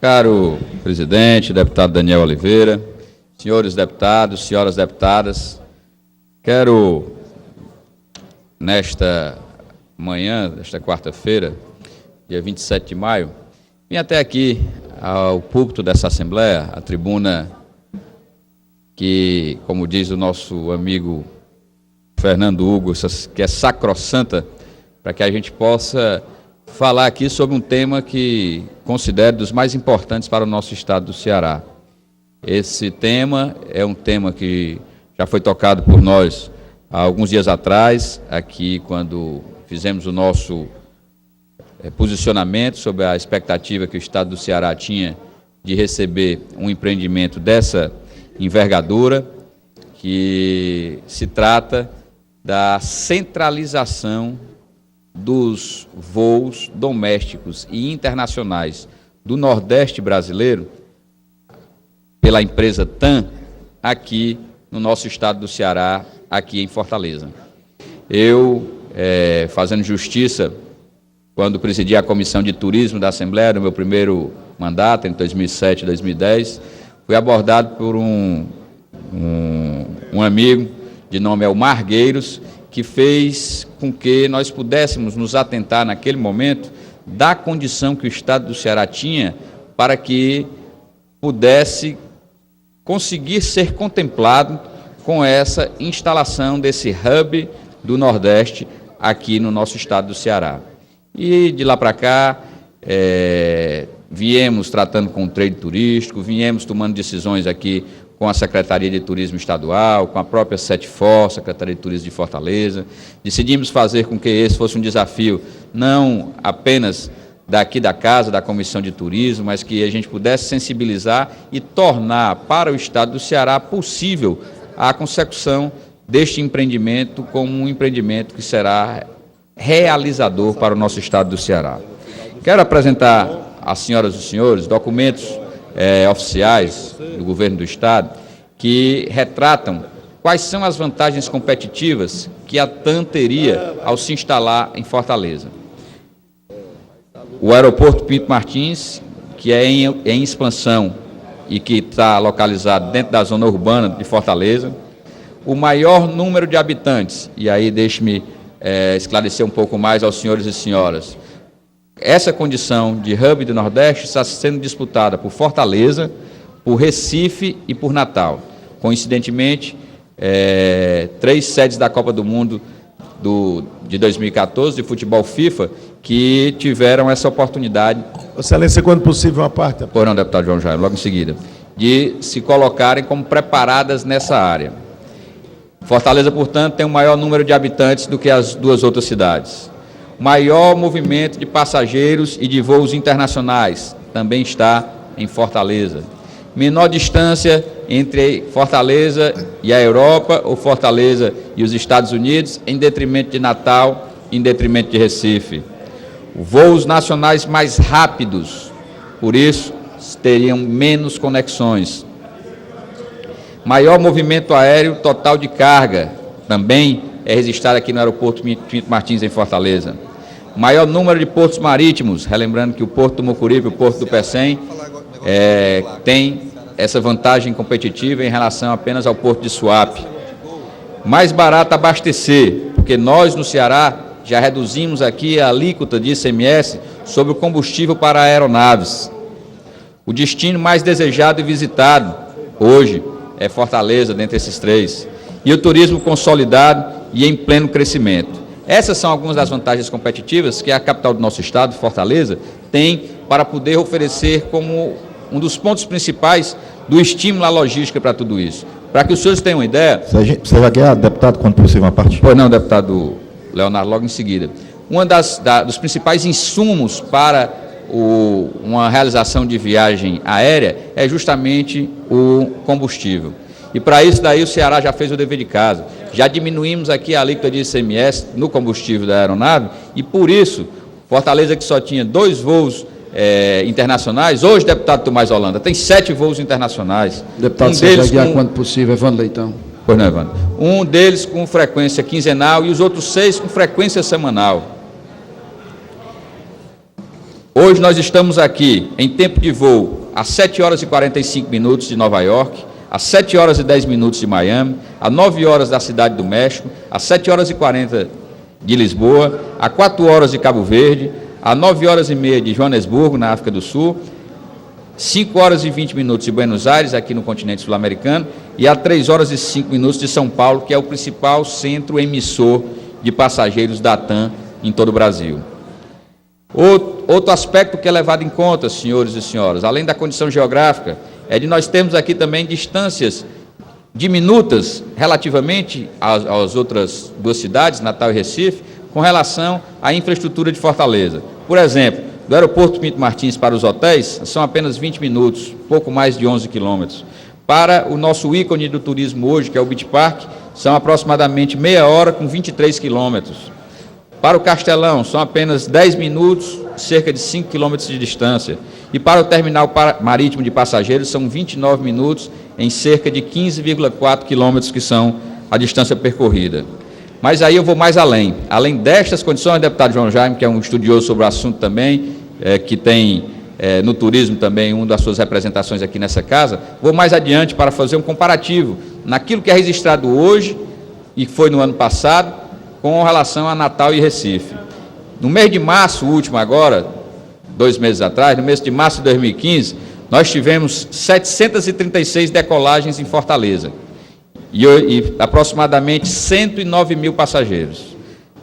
Caro presidente, deputado Daniel Oliveira, senhores deputados, senhoras deputadas, quero, nesta manhã, desta quarta-feira, dia 27 de maio, vim até aqui ao púlpito dessa Assembleia, a tribuna que, como diz o nosso amigo Fernando Hugo, que é sacrossanta, para que a gente possa falar aqui sobre um tema que considero dos mais importantes para o nosso estado do Ceará. Esse tema é um tema que já foi tocado por nós há alguns dias atrás, aqui quando fizemos o nosso posicionamento sobre a expectativa que o estado do Ceará tinha de receber um empreendimento dessa envergadura, que se trata da centralização dos voos domésticos e internacionais do Nordeste brasileiro pela empresa TAM aqui no nosso estado do Ceará, aqui em Fortaleza. Eu, fazendo justiça, quando presidi a Comissão de Turismo da Assembleia, no meu primeiro mandato, em 2007 e 2010, fui abordado por um amigo de nome Elmar Gueiros, que fez com que nós pudéssemos nos atentar naquele momento da condição que o estado do Ceará tinha para que pudesse conseguir ser contemplado com essa instalação desse hub do Nordeste aqui no nosso estado do Ceará. E de lá para cá, viemos tratando com o trade turístico, viemos tomando decisões aqui com a Secretaria de Turismo Estadual, com a própria SETFOR, Secretaria de Turismo de Fortaleza. Decidimos fazer com que esse fosse um desafio não apenas daqui da casa, da Comissão de Turismo, mas que a gente pudesse sensibilizar e tornar para o estado do Ceará possível a consecução deste empreendimento como um empreendimento que será realizador para o nosso estado do Ceará. Quero apresentar às senhoras e senhores documentos oficiais do governo do estado que retratam quais são as vantagens competitivas que a TAM teria ao se instalar em Fortaleza. O aeroporto Pinto Martins, que é em expansão e que está localizado dentro da zona urbana de Fortaleza, o maior número de habitantes, e aí deixe-me esclarecer um pouco mais aos senhores e senhoras. Essa condição de hub do Nordeste está sendo disputada por Fortaleza, por Recife e por Natal. Coincidentemente, 3 sedes da Copa do Mundo de 2014, de futebol FIFA, que tiveram essa oportunidade. Excelência, quando possível, uma parte. Pois não, deputado João Jair, logo em seguida, de se colocarem como preparadas nessa área. Fortaleza, portanto, tem o maior número de habitantes do que as duas outras cidades. Maior movimento de passageiros e de voos internacionais também está em Fortaleza. Menor distância entre Fortaleza e a Europa, ou Fortaleza e os Estados Unidos, em detrimento de Natal, em detrimento de Recife. Voos nacionais mais rápidos, por isso, teriam menos conexões. Maior movimento aéreo total de carga, também é registrado aqui no aeroporto Pinto Martins, em Fortaleza. Maior número de portos marítimos, relembrando que o Porto do Mucuripe e o Porto do Pecém tem essa vantagem competitiva em relação apenas ao Porto de Suape. Mais barato abastecer, porque nós no Ceará já reduzimos aqui a alíquota de ICMS sobre o combustível para aeronaves. O destino mais desejado e visitado hoje é Fortaleza, dentre esses 3. E o turismo consolidado e em pleno crescimento. Essas são algumas das vantagens competitivas que a capital do nosso estado, Fortaleza, tem para poder oferecer como um dos pontos principais do estímulo à logística para tudo isso. Para que os senhores tenham uma ideia... Você vai querer, deputado, quando possível, uma parte? Pois não, deputado Leonardo, logo em seguida. Um dos principais insumos para uma realização de viagem aérea é justamente o combustível. E para isso daí o Ceará já fez o dever de casa. Já diminuímos aqui a alíquota de ICMS no combustível da aeronave e por isso, Fortaleza, que só tinha 2 voos internacionais, hoje, deputado Tomás Holanda, tem 7 voos internacionais. Deputado, você vai guiar quando possível, Evandro Leitão. Pois não, Evandro. Um deles com frequência quinzenal e os outros 6 com frequência semanal. Hoje nós estamos aqui em tempo de voo às 7 horas e 45 minutos de Nova York, às 7 horas e 10 minutos de Miami, às 9 horas da Cidade do México, às 7 horas e 40 de Lisboa, às 4 horas de Cabo Verde, às 9 horas e meia de Joanesburgo, na África do Sul, 5 horas e 20 minutos de Buenos Aires, aqui no continente sul-americano, e às 3 horas e 5 minutos de São Paulo, que é o principal centro emissor de passageiros da TAM em todo o Brasil. Outro aspecto que é levado em conta, senhores e senhoras, além da condição geográfica, é de nós termos aqui também distâncias diminutas relativamente às outras duas cidades, Natal e Recife, com relação à infraestrutura de Fortaleza. Por exemplo, do aeroporto Pinto Martins para os hotéis, são apenas 20 minutos, pouco mais de 11 quilômetros. Para o nosso ícone do turismo hoje, que é o Beach Park, são aproximadamente meia hora com 23 quilômetros. Para o Castelão, são apenas 10 minutos, cerca de 5 quilômetros de distância. E para o terminal marítimo de passageiros, são 29 minutos, em cerca de 15,4 quilômetros, que são a distância percorrida. Mas aí eu vou mais além. Além destas condições, deputado João Jaime, que é um estudioso sobre o assunto também, que tem no turismo também uma das suas representações aqui nessa casa, vou mais adiante para fazer um comparativo naquilo que é registrado hoje e que foi no ano passado, com relação a Natal e Recife. No mês de março último agora, 2 meses atrás, no mês de março de 2015, nós tivemos 736 decolagens em Fortaleza e aproximadamente 109 mil passageiros.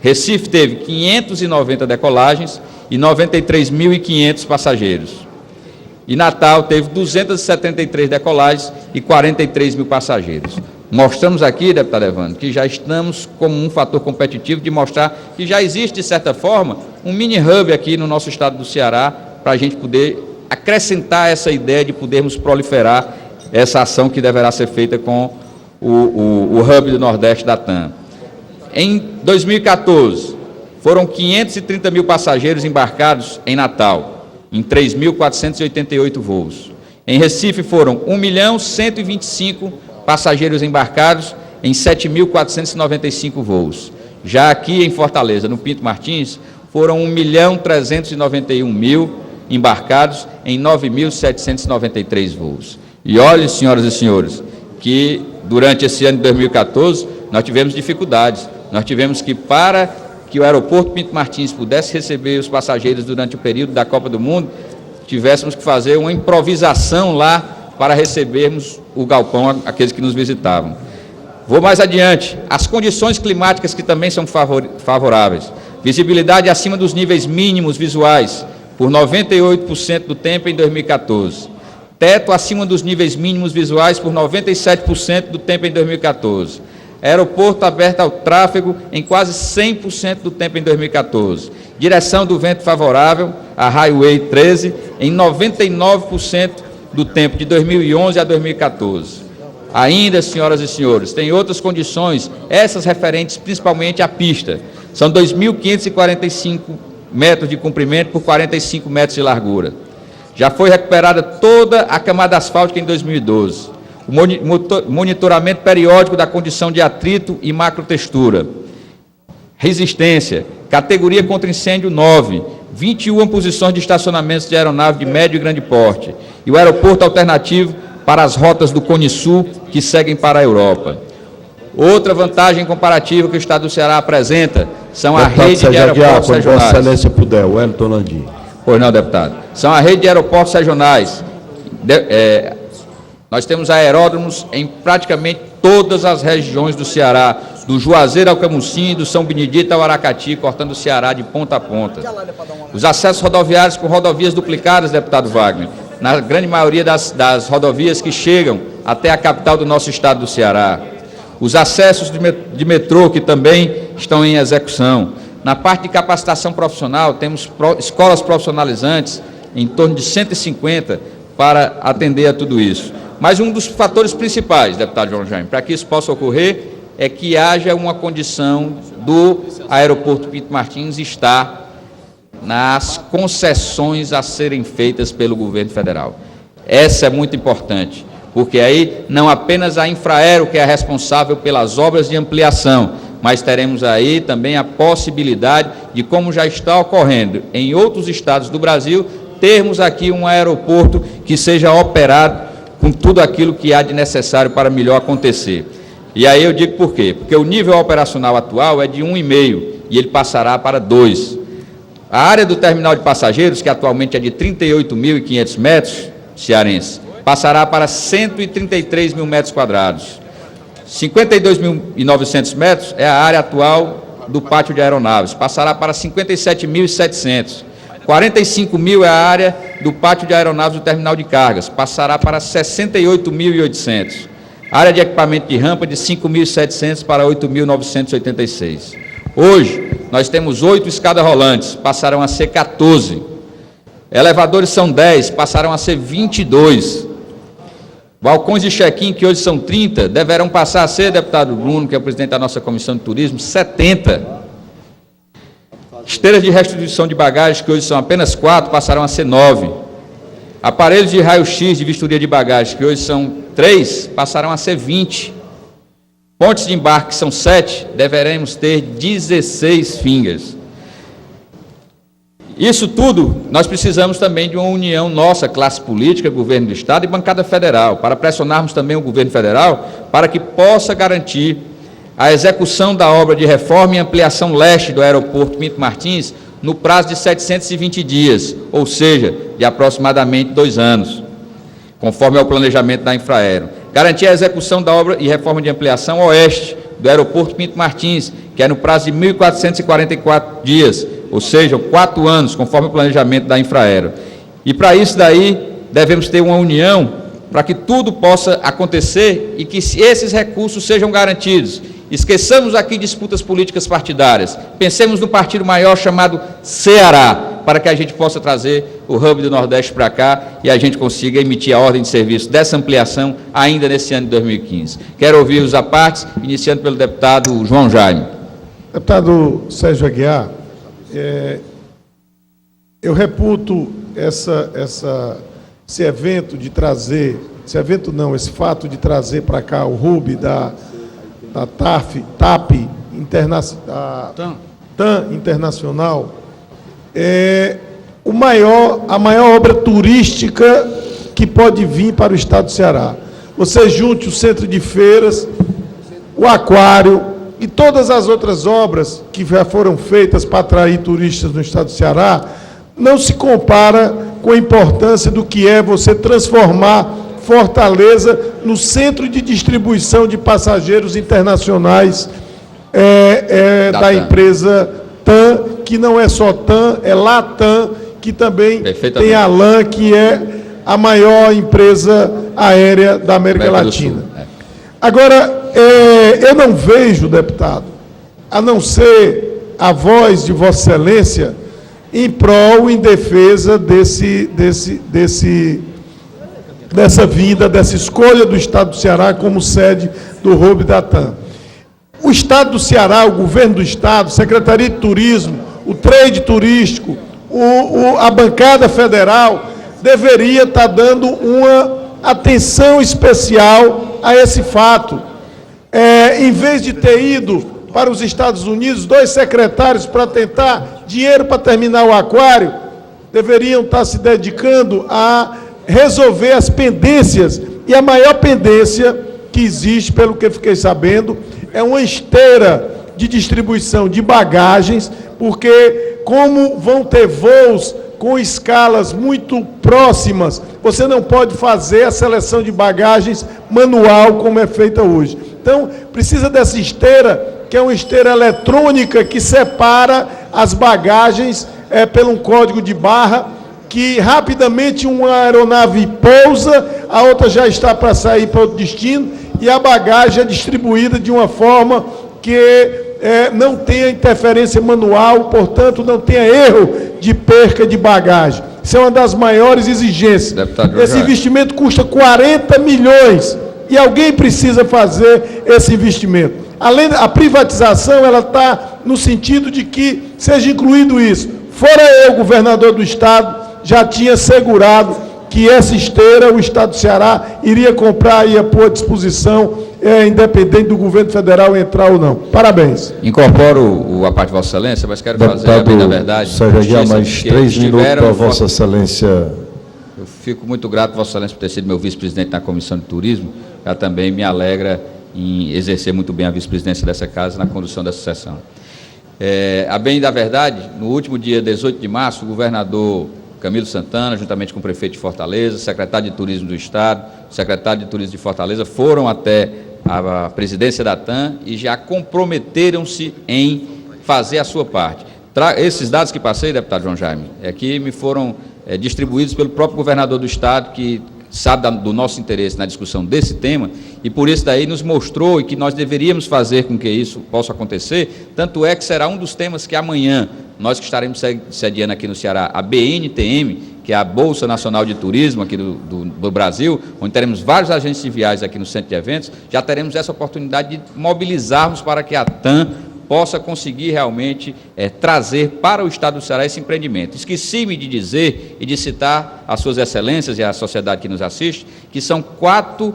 Recife teve 590 decolagens e 93.500 passageiros. E Natal teve 273 decolagens e 43 mil passageiros. Mostramos aqui, deputado Evandro, que já estamos como um fator competitivo de mostrar que já existe, de certa forma, um mini-hub aqui no nosso estado do Ceará, para a gente poder acrescentar essa ideia de podermos proliferar essa ação que deverá ser feita com o hub do Nordeste da TAM. Em 2014, foram 530 mil passageiros embarcados em Natal, em 3.488 voos. Em Recife foram 1.125.000 passageiros embarcados em 7.495 voos. Já aqui em Fortaleza, no Pinto Martins, foram 1.391.000 embarcados em 9.793 voos. E olhem, senhoras e senhores, que durante esse ano de 2014 nós tivemos dificuldades. Nós tivemos que, para que o aeroporto Pinto Martins pudesse receber os passageiros durante o período da Copa do Mundo, tivéssemos que fazer uma improvisação lá para recebermos o galpão, aqueles que nos visitavam. Vou mais adiante. As condições climáticas que também são favoráveis. Visibilidade acima dos níveis mínimos visuais, por 98% do tempo em 2014. Teto acima dos níveis mínimos visuais, por 97% do tempo em 2014. Aeroporto aberto ao tráfego em quase 100% do tempo em 2014. Direção do vento favorável, a Highway 13, em 99% do tempo de 2011 a 2014. Ainda, senhoras e senhores, tem outras condições, essas referentes principalmente à pista. São 2.545 metros de comprimento por 45 metros de largura. Já foi recuperada toda a camada asfáltica em 2012. O monitoramento periódico da condição de atrito e macrotextura. Resistência, categoria contra incêndio 9, 21 posições de estacionamentos de aeronave de médio e grande porte. E o aeroporto alternativo para as rotas do Cone Sul que seguem para a Europa. Outra vantagem comparativa que o Estado do Ceará apresenta são a rede de aeroportos regionais. Vossa Excelência puder, o Wellington Landim. Pois não, deputado. São a rede de aeroportos regionais. Nós temos aeródromos em praticamente todas as regiões do Ceará, do Juazeiro ao Camusim, do São Benedito ao Aracati, cortando o Ceará de ponta a ponta. Os acessos rodoviários com rodovias duplicadas, deputado Wagner, na grande maioria das rodovias que chegam até a capital do nosso estado do Ceará. Os acessos de metrô, que também estão em execução. Na parte de capacitação profissional, temos escolas profissionalizantes, em torno de 150, para atender a tudo isso. Mas um dos fatores principais, deputado João Jaime, para que isso possa ocorrer, é que haja uma condição do aeroporto Pinto Martins estar nas concessões a serem feitas pelo governo federal. Essa é muito importante, porque aí não apenas a Infraero que é responsável pelas obras de ampliação, mas teremos aí também a possibilidade de, como já está ocorrendo em outros estados do Brasil, termos aqui um aeroporto que seja operado com tudo aquilo que há de necessário para melhor acontecer. E aí eu digo por quê? Porque o nível operacional atual é de 1,5 e ele passará para 2. A área do terminal de passageiros, que atualmente é de 38.500 metros cearense, passará para 133 mil metros quadrados. 52.900 metros é a área atual do pátio de aeronaves, passará para 57.700. 45 mil é a área do pátio de aeronaves do terminal de cargas, passará para 68.800. Área de equipamento de rampa de 5.700 para 8.986. Hoje, nós temos 8 escadas rolantes, passarão a ser 14. Elevadores são 10, passarão a ser 22. Balcões de check-in, que hoje são 30, deverão passar a ser, deputado Bruno, que é o presidente da nossa Comissão de Turismo, 70. Esteiras de restituição de bagagem, que hoje são apenas 4, passarão a ser 9. Aparelhos de raio-x de vistoria de bagagem, que hoje são 3, passarão a ser 20. Pontes de embarque, que são 7, deveremos ter 16 fingas. Isso tudo, nós precisamos também de uma união nossa, classe política, governo do Estado e bancada federal, para pressionarmos também o governo federal para que possa garantir a execução da obra de reforma e ampliação leste do aeroporto Pinto Martins no prazo de 720 dias, ou seja, de aproximadamente 2 anos, conforme é o planejamento da Infraero. Garantir a execução da obra e reforma de ampliação oeste do aeroporto Pinto Martins, que é no prazo de 1.444 dias, ou seja, 4 anos, conforme o planejamento da Infraero. E para isso daí, devemos ter uma união para que tudo possa acontecer e que esses recursos sejam garantidos. Esqueçamos aqui disputas políticas partidárias, pensemos no partido maior chamado Ceará, para que a gente possa trazer o hub do Nordeste para cá e a gente consiga emitir a ordem de serviço dessa ampliação ainda nesse ano de 2015. Quero ouvir os apartes, iniciando pelo deputado João Jaime. Deputado Sérgio Aguiar, eu reputo esse evento de trazer, esse fato de trazer para cá o hub da TAP TAM Internacional, a maior obra turística que pode vir para o estado do Ceará. Você junte o centro de feiras, o aquário e todas as outras obras que já foram feitas para atrair turistas no estado do Ceará, não se compara com a importância do que é você transformar Fortaleza no centro de distribuição de passageiros internacionais da empresa TAM, que não é só TAM, é Latam, que também tem a LAN, que é a maior empresa aérea da América Latina. Agora, eu não vejo, deputado, a não ser a voz de Vossa Excelência em prol, em defesa dessa vinda, dessa escolha do Estado do Ceará como sede do hub da TAM. O Estado do Ceará, o governo do Estado, Secretaria de Turismo, o trade turístico, a bancada federal, deveria estar dando uma atenção especial a esse fato. Em vez de ter ido para os Estados Unidos, 2 secretários para tentar dinheiro para terminar o aquário, deveriam estar se dedicando a resolver as pendências, e a maior pendência que existe, pelo que fiquei sabendo, é uma esteira de distribuição de bagagens, porque como vão ter voos com escalas muito próximas, você não pode fazer a seleção de bagagens manual como é feita hoje. Então, precisa dessa esteira, que é uma esteira eletrônica que separa as bagagens pelo um código de barra, que rapidamente uma aeronave pousa, a outra já está para sair para outro destino, e a bagagem é distribuída de uma forma que não tenha interferência manual, portanto, não tenha erro de perca de bagagem. Isso é uma das maiores exigências. Esse investimento custa 40 milhões, e alguém precisa fazer esse investimento. Além da privatização, ela está no sentido de que seja incluído isso. Fora eu, governador do Estado, já tinha assegurado que essa esteira o Estado do Ceará iria comprar e ia pôr à disposição, independente do governo federal entrar ou não. Parabéns. Incorporo a parte de Vossa Excelência, mas quero fazer, bem na verdade, Sérgio Aguiar, mais 3 minutos para Vossa Excelência. Eu fico muito grato, Vossa Excelência, por ter sido meu vice-presidente na Comissão de Turismo. Já também me alegra em exercer muito bem a vice-presidência dessa casa na condução dessa sessão. A bem da verdade, no último dia 18 de março, o governador Camilo Santana, juntamente com o prefeito de Fortaleza, secretário de Turismo do Estado, secretário de Turismo de Fortaleza, foram até a presidência da TAM e já comprometeram-se em fazer a sua parte. Esses dados que passei, deputado João Jaime, aqui me foram distribuídos pelo próprio governador do Estado, que sabe do nosso interesse na discussão desse tema, e por isso daí nos mostrou e que nós deveríamos fazer com que isso possa acontecer, tanto é que será um dos temas que amanhã, nós que estaremos sediando aqui no Ceará, a BNTM, que é a Bolsa Nacional de Turismo aqui do Brasil, onde teremos vários agentes de viagens aqui no centro de eventos, já teremos essa oportunidade de mobilizarmos para que a TAM possa conseguir realmente trazer para o Estado do Ceará esse empreendimento. Esqueci-me de dizer e de citar as suas excelências e a sociedade que nos assiste, que são 4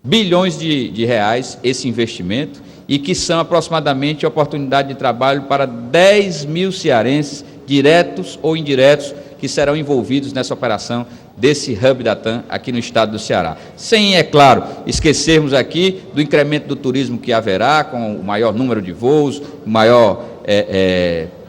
bilhões de reais esse investimento e que são aproximadamente oportunidade de trabalho para 10 mil cearenses, diretos ou indiretos, que serão envolvidos nessa operação desse hub da TAM aqui no estado do Ceará. Sem, é claro, esquecermos aqui do incremento do turismo que haverá, com o maior número de voos, o maior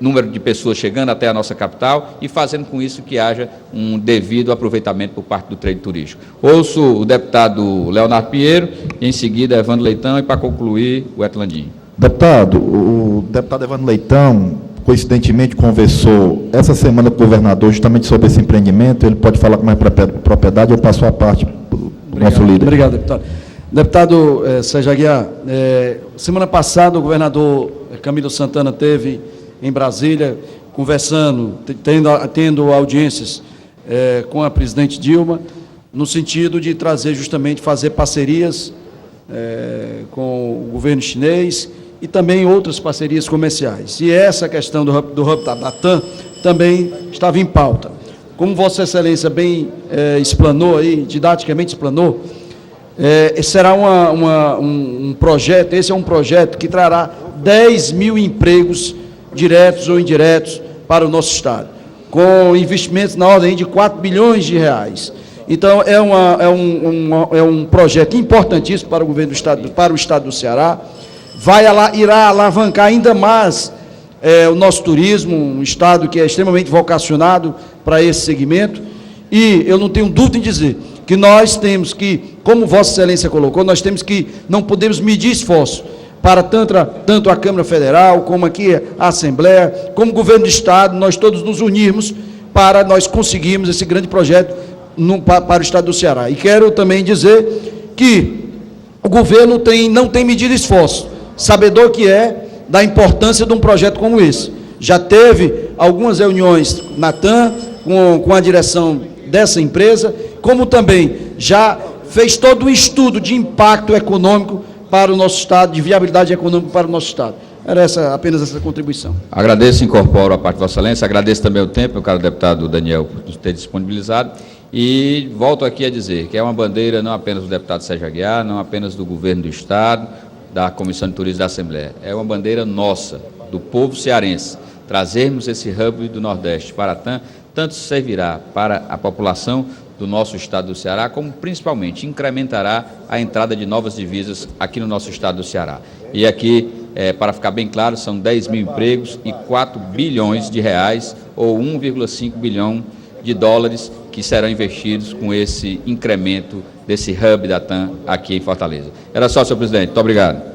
número de pessoas chegando até a nossa capital e fazendo com isso que haja um devido aproveitamento por parte do trade turístico. Ouço o deputado Leonardo Pinheiro, e em seguida Evandro Leitão, e para concluir, o Etlandinho. Deputado, o deputado Evandro Leitão, coincidentemente, conversou essa semana com o governador justamente sobre esse empreendimento. Ele pode falar com mais propriedade, eu passo a parte do nosso líder. Obrigado, deputado. Deputado Sérgio Aguiar, semana passada o governador Camilo Santana esteve em Brasília, conversando, tendo audiências com a presidente Dilma, no sentido de trazer justamente, fazer parcerias com o governo chinês e também outras parcerias comerciais. E essa questão do hub da TAM também estava em pauta. Como Vossa Excelência bem explanou aí, didaticamente explanou, será um projeto, esse é um projeto que trará 10 mil empregos diretos ou indiretos para o nosso Estado, com investimentos na ordem de 4 bilhões de reais. Então, é um projeto importantíssimo para o governo do Estado, para o Estado do Ceará, irá alavancar ainda mais o nosso turismo, um Estado que é extremamente vocacionado para esse segmento, e eu não tenho dúvida em dizer que nós temos que, como Vossa Excelência colocou, nós temos que, não podemos medir esforço para tanto a Câmara Federal, como aqui a Assembleia, como o Governo do Estado, nós todos nos unirmos para nós conseguirmos esse grande projeto para o Estado do Ceará. E quero também dizer que o governo não tem medido esforço, sabedor que da importância de um projeto como esse. Já teve algumas reuniões na TAM com a direção dessa empresa, como também já fez todo um estudo de impacto econômico para o nosso Estado, de viabilidade econômica para o nosso Estado. Era apenas essa contribuição. Agradeço e incorporo a parte de Vossa Excelência, agradeço também o tempo, meu caro deputado Daniel, por ter disponibilizado, e volto aqui a dizer que é uma bandeira não apenas do deputado Sérgio Aguiar, não apenas do governo do Estado, da Comissão de Turismo da Assembleia, é uma bandeira nossa, do povo cearense. Trazermos esse hub do Nordeste para a TAM, tanto servirá para a população do nosso estado do Ceará, como principalmente incrementará a entrada de novas divisas aqui no nosso estado do Ceará. E aqui, para ficar bem claro, são 10 mil empregos e 4 bilhões de reais, ou 1,5 bilhão de dólares, que serão investidos com esse incremento desse hub da TAM aqui em Fortaleza. Era só, senhor presidente. Muito obrigado.